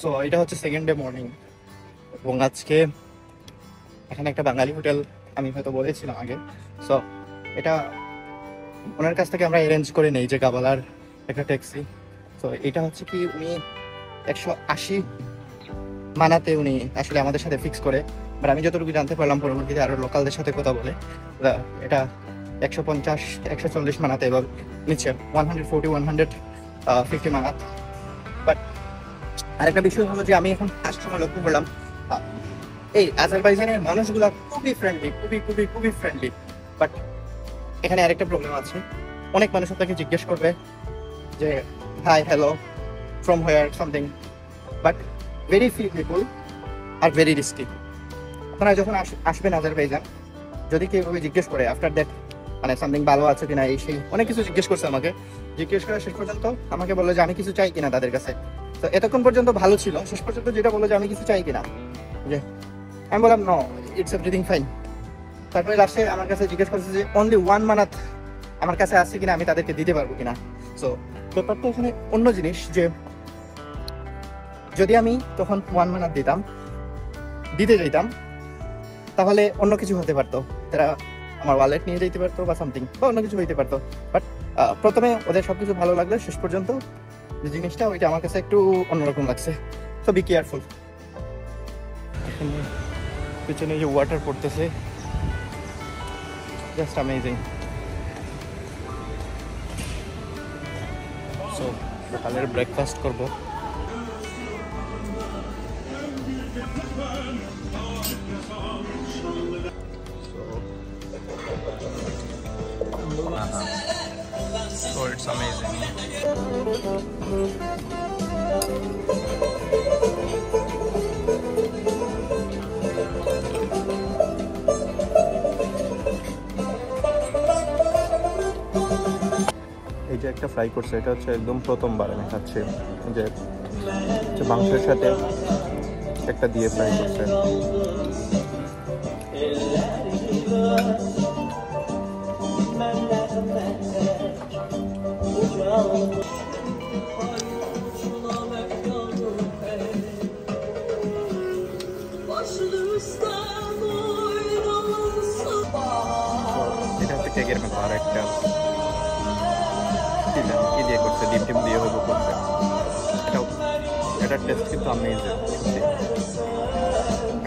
So এটা হচ্ছে second day morning এবং আজকে এখানে একটা বাঙালি হোটেল আমি হয়তো বলেছিলাম আগে। সো এটা ওনার কাছ থেকে আমরা অ্যারেঞ্জ করে নেই যে কাবালার একটা ট্যাক্সি। তো এটা হচ্ছে কি উনি 180 মানাতে উনি আসলে আমাদের সাথে ফিক্স করে, বাট আমি যতটুকু জানতে পারলাম পরবর্তীতে আরো লোকালদের সাথে কথা বলে এটা 150-140 মানাতে এবার নিচ্ছে 140-150 মানাত। বাট আরেকটা বিষয় হলো যে আমি এখন আসার সময় লক্ষ্য করলাম এই আজারবাইজানের মানুষগুলো খুবই ফ্রেন্ডলি, খুবই খুবই খুবই ফ্রেন্ডলি। বাট এখানে আরেকটা প্রবলেম আছে, অনেক মানুষ আপনাকে জিজ্ঞেস করবে যে hi hello from where something, but very few people are very risky. আপনারা যখন আসবেন আজারবাইজান, যদি কেউ জিজ্ঞেস করে আফটার দ্যাট মানে সামথিং ভালো আছে কিনা এই সেই অনেক কিছু জিজ্ঞেস করছে আমাকে, জিজ্ঞেস করা শেষ পর্যন্ত আমাকে বললো যে আমি কিছু চাই কিনা তাদের কাছে। তো এতক্ষণ পর্যন্ত ভালো ছিল, শেষ পর্যন্ত যেটা বললো যে আমি কিছু চাই কিনা, যে আমি বললাম নো ইটস এভরিথিং ফাইন। তারপরে লাস্টে আমার কাছে জিজ্ঞেস করছে যে অনলি 1 মানাত আমার কাছে আছে কিনা, আমি তাদেরকে দিতে পারবো কিনা। সো ব্যাপারটা এখানে অন্য জিনিস, যে যদি আমি তখন 1 মানাত দিতে যাইতাম তাহলে অন্য কিছু হতে পারতো, তারা আমার ওয়ালেট নিয়ে যেতে পারতো বা সামথিং বা অন্য কিছু হইতে পারতো। বাট প্রথমে ওদের সবকিছু ভালো লাগলো, শেষ পর্যন্ত যে জিনিসটা ওইটা আমার কাছে একটু অন্যরকম লাগছে। So be careful. পিছনে যে ওয়াটার পড়তেছে, জাস্ট অ্যামেজিং। সো সকালের ব্রেকফাস্ট করবো। So it's amazing. এই যে একটা ফ্রাই করছে, এটা হচ্ছে একদম প্রথমবার আমি খাচ্ছি, যে মাংসের সাথে একটা দিয়ে ফ্রাই করছে। এটা হচ্ছে কেকের মতো, আর একটা কি দিয়ে করছে, ডিম টিম দিয়ে হইব করছে। এটার টেস্ট কিন্তু আমেজিং।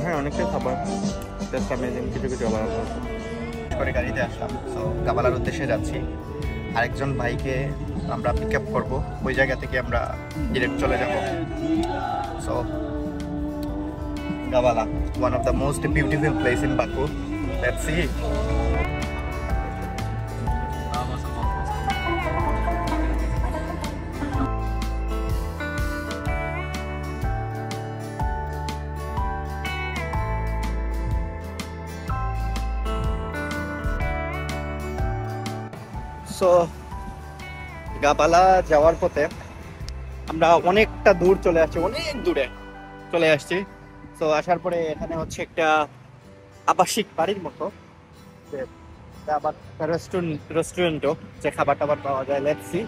হ্যাঁ অনেকটাই খাবার টেস্ট আমেজিং, কিছু কিছু আবার করে গাড়িতে আসলাম। সো কাবালার উদ্দেশ্যে যাচ্ছি, আরেকজন ভাইকে আমরা পিক আপ করবো, ওই জায়গা থেকে আমরা ডিরেক্ট চলে যাব। So Gabala, one of the most beautiful place in Baku. Let's see. So Gabala যাওয়ার পথে আমরা অনেকটা দূর চলে আসছি, অনেক দূরে চলে আসছি। তো আসার পরে এখানে হচ্ছে একটা আবাসিক বাড়ির মতো, আবার রেস্টুরেন্টও, যে খাবার টাবার পাওয়া যায়। লেটস সি,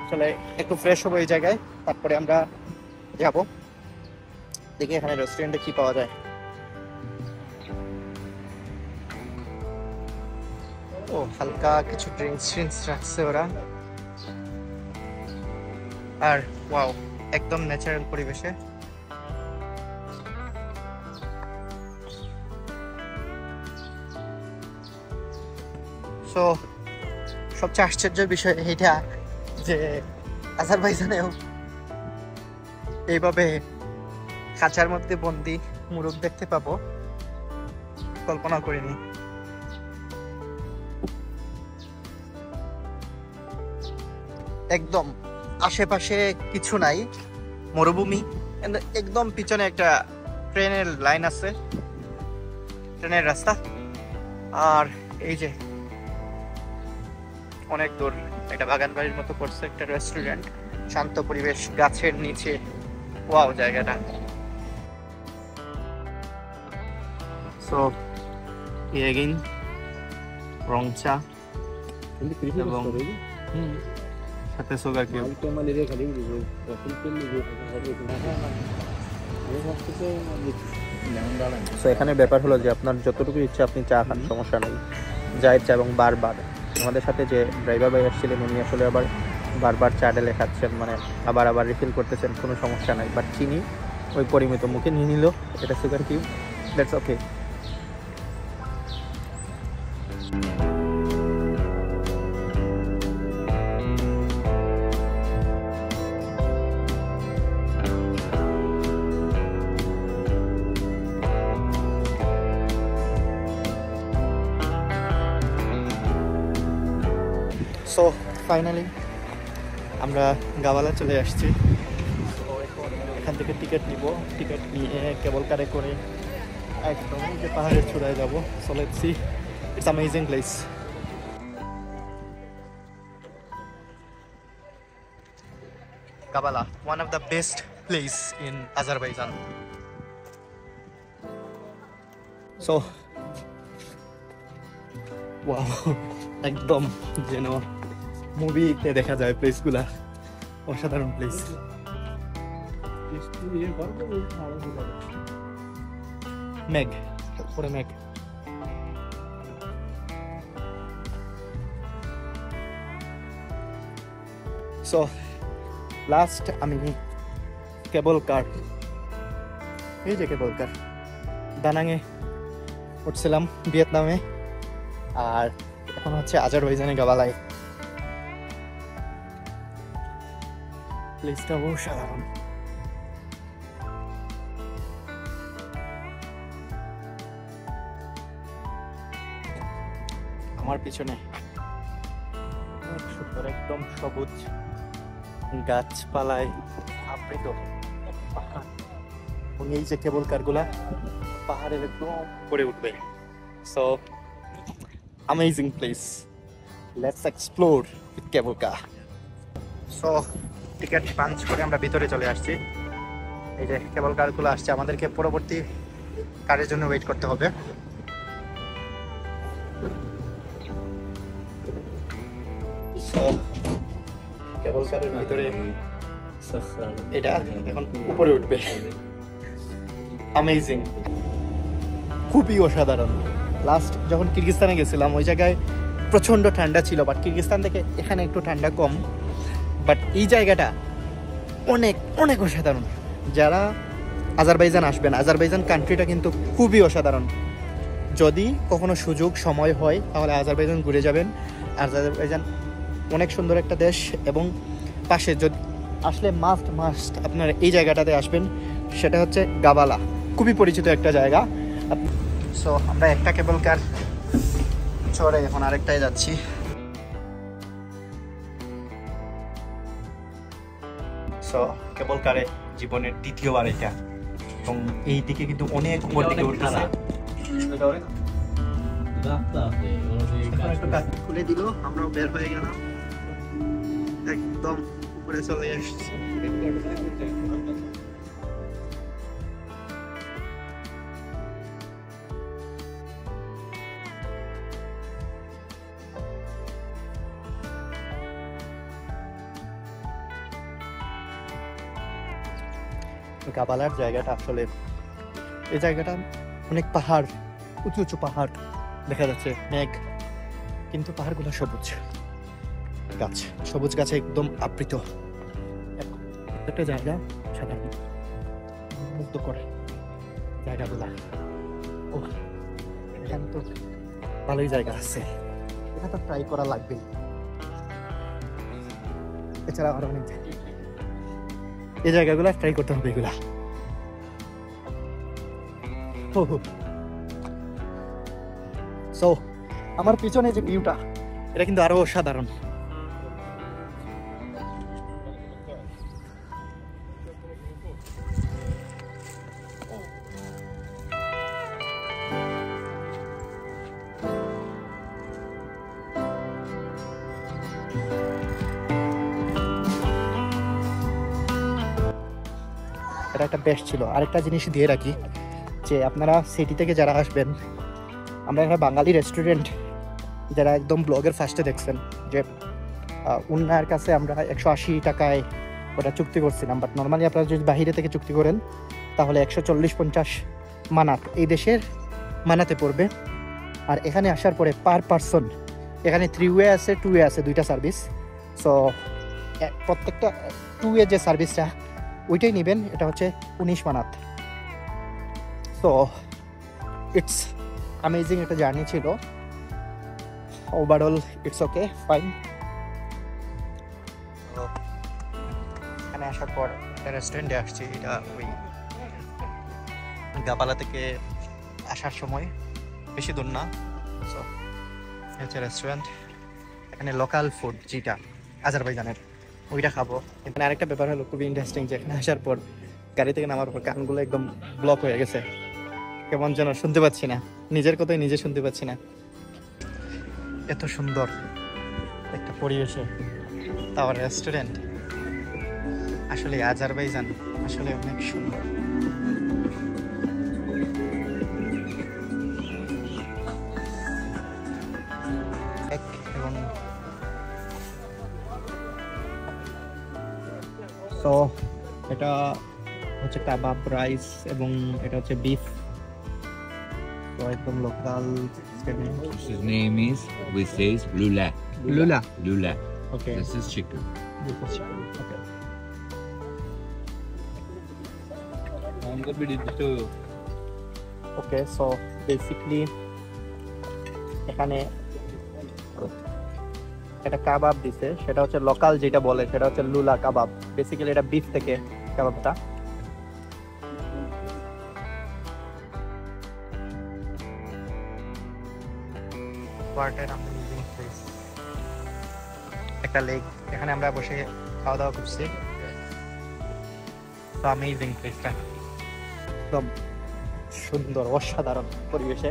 আসলে একটু ফ্রেশ হবো এই জায়গায়, তারপরে আমরা যাব দেখি এখানে রেস্টুরেন্টে কি পাওয়া যায়। ও হালকা কিছু ড্রিঙ্কস রাখছে ওরা, আর ওয়াও একদম ন্যাচারাল পরিবেশে। সো সবচেয়ে আশ্চর্যের বিষয় এইটা যে আজারবাইজানেও এইভাবে খাঁচার মধ্যে বন্দি মুরগ দেখতে পাবো, কল্পনা করিনি। একদম আশেপাশে কিছু নাই, মরুভূমি, একদম পিছনে একটা ট্রেনের লাইন আছে, ট্রেনের রাস্তা, আর এই যে অনেক দূর একটা বাগান বাড়ির মতো করছে একটা রেস্টুরেন্ট, শান্ত পরিবেশ, গাছের নিচে। ওয়াও জায়গাটা। সো এগেইন রং চা এবং সাথে সুগার কিউব। সো এখানে ব্যাপার হলো যে আপনার যতটুকু ইচ্ছা আপনি চা খান, সমস্যা নেই, যা ইচ্ছা। এবং বারবার আমাদের সাথে যে ড্রাইভার ভাই আসছিলেন উনি আসলে আবার বারবার চা ঢেলে খাচ্ছেন, মানে আবার আবার রিফিল করতেছেন, কোনো সমস্যা নাই। বাট চিনি ওই পরিমিত মুখে নিয়ে নিল, এটা sugar cube, that's okay. So finally আমরা গাওয়ালা চলে আসছি। তো এখন এখান থেকে টিকিট নিব, টিকিট নিয়ে কেবল কারে করে একদম যে পাহাড়ের চূড়ায় যাব। So let's see, it's amazing place. Kavala, one of the best place in Azerbaijan. So, wow, একদম যেন মুভিতে দেখা যায় প্লেসগুলা, অসাধারণ প্লেস। মেঘ, পরে মেঘ। সো লাস্ট আমি কেবল কার, এই যে কেবল কার দানাঙে উঠছিলাম ভিয়েতনামে, আর এখন হচ্ছে আজারবাইজানে গাওয়ালায়। প্লেসটা অসাধারণ। আমার পিছনে অনেক সুন্দর একদম সবুজ গাছপালায় আবৃত পাহাড়, এবং এই যে কেবল কারগুলা পাহাড়ের একদম উপরে উঠবে। So amazing place, let's explore with cable car. So ticket punch করে আমরা ভিতরে চলে আসছি। এই যে কেবল কারগুলো আসছে, আমাদেরকে পরবর্তী কারের জন্য ওয়েট করতে হবে। সো কেবল কারের ভিতরে এটা এখন উপরে উঠবে। অ্যামেজিং, খুবই অসাধারণ। লাস্ট যখন কিরগিজস্তানে গেছিলাম ওই জায়গায় প্রচণ্ড ঠান্ডা ছিল, বাট কিরগিজস্তান থেকে এখানে একটু ঠান্ডা কম, বাট এই জায়গাটা অনেক অনেক অসাধারণ। যারা আজারবাইজান আসবেন, আজারবাইজান কান্ট্রিটা কিন্তু খুবই অসাধারণ। যদি কখনো সুযোগ সময় হয় তাহলে আজারবাইজান ঘুরে যাবেন। আজারবাইজান অনেক সুন্দর একটা দেশ, এবং পাশে যদি আসলে মাস্ট আপনারা এই জায়গাটাতে আসবেন, সেটা হচ্ছে গাওয়ালা, খুবই পরিচিত একটা জায়গা। সো আমরা একটা কেবল কার চড়ে এখন আরেকটায় যাচ্ছি। সো কেবল কারে জীবনের দ্বিতীয়বার এটা, এবং এই দিকে কিন্তু অনেক উপর দিকে উঠতেছে। খুলে দিল, আমরাও বের হয়ে গেলাম, একদম উপরে চলে এসেছি। গাওয়ালার জায়গাটা আসলে, এই জায়গাটা অনেক পাহাড়, উঁচু উঁচু পাহাড় দেখা যাচ্ছে, মেঘ, কিন্তু পাহাড়গুলো সবুজ গাছ, সবুজ গাছে একদম আবৃত একটা জায়গা, সাধারণ মুগ্ধ করে জায়গাগুলা। ও এখানে তো ভালোই জায়গা আছে, এটা তো ট্রাই করা লাগবেই। এছাড়া আরো অনেক জায়গা, এই জায়গাগুলো ট্রাই করতে হবে এগুলা। সো আমার পিছনে যে ভিউটা, এটা কিন্তু আরো অসাধারণ। এটা একটা বেস্ট ছিল। আরেকটা জিনিস দিয়ে রাখি যে আপনারা সিটি থেকে যারা আসবেন, আমরা এখানে বাঙালি রেস্টুরেন্ট যারা একদম ব্লগের ফার্স্টে দেখছেন যে উন্নয়ের কাছে আমরা 180 টাকায় ওটা চুক্তি করছিলাম, বাট নর্মালি আপনারা যদি বাইরে থেকে চুক্তি করেন তাহলে 140-50 মানাত এই দেশের মানাতে পড়বে। আর এখানে আসার পরে পার পারসন এখানে 3 ওয়ে আছে, 2 ওয়ে আছে, দুইটা সার্ভিস। সো প্রত্যেকটা 2 ওয়ে যে সার্ভিসটা ওইটাই নেবেন, এটা হচ্ছে 19 মানাত। সো ইটস অ্যামেজিং একটা জার্নি ছিল। Overall it's okay, fine. এখানে আসার পর একটা রেস্টুরেন্টে আসছি, এটা ওই গাপালা থেকে আসার সময়, বেশি দূর না। সো হচ্ছে রেস্টুরেন্ট, এখানে লোকাল ফুড যেটা আজারবাইজানের ওইটা খাবো। এখানে আরেকটা ব্যাপার হলো খুবই ইন্টারেস্টিং, যে এখানে আসার পর গাড়ি থেকে নামার পর কানগুলো একদম ব্লক হয়ে গেছে, কেমন যেন শুনতে পাচ্ছি না, নিজের কথাই নিজে শুনতে পাচ্ছি না। এত সুন্দর একটা পরিবেশে তাও রেস্টুরেন্ট, আসলে আজারবাইজান আসলে অনেক সুন্দর। এবং তো এটা হচ্ছে কাবাব রাইস এবং এটা হচ্ছে বিফ, তো একদম local. His name is, we say, lula. Lula, Lula. Okay, This is chicken. Okay. So basically এখানে একটা কাবাব দিছে, সেটা হচ্ছে লোকাল যেটা বলে সেটা হচ্ছে লুলা কাবাব। বেসিক্যালি এটা বিফ থেকে কাবাবটা। একটা লেক, এখানে আমরা বসে খাওয়া দাওয়া করছি। তো অ্যামেজিং প্লেসটা, একদম সুন্দর অসাধারণ পরিবেশে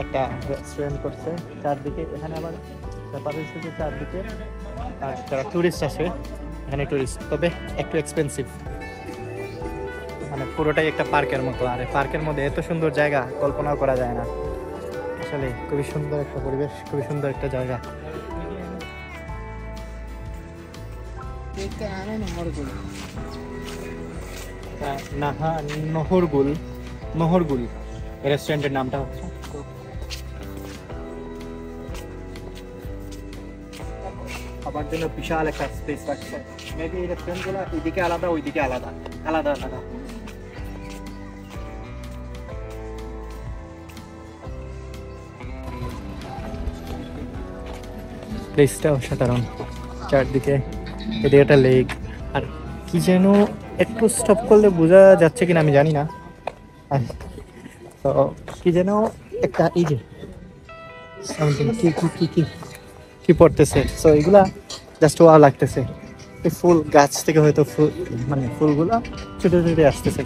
একটা রেস্টুরেন্ট করছে চারদিকে। এখানে আবার ব্যাপার হচ্ছে যে চারদিকে যারা টুরিস্ট আসে, এখানে টুরিস্ট, তবে একটু এক্সপেন্সিভ। মানে পুরোটাই একটা পার্কের মতো, আর পার্কের মধ্যে এত সুন্দর জায়গা কল্পনাও করা যায় না। আসলে খুবই সুন্দর একটা পরিবেশ, খুবই সুন্দর একটা জায়গা। নহরগুল, নহরগুল রেস্টুরেন্টের নামটা হচ্ছে। খাবার জন্য বিশাল একটা স্পেস রাখছে। মেবি এই রেস্টুরেন্টগুলো এইদিকে আলাদা, ওইদিকে আলাদা, আলাদা আলাদা। প্লেসটা অসাধারণ, চারদিকে এদিকে একটা লেক, আর কি যেন একটু স্টপ করলে বোঝা যাচ্ছে কিনা আমি জানি না। তো কি যেন একটা এই যে সামথিং কি কি কি কি কি পড়তেছে। সো এগুলা জাস্ট ওয়া লাগতেছে। এই ফুল গাছ থেকে হয়তো ফুল, মানে ফুলগুলা ছোট ছোট আসতেছে।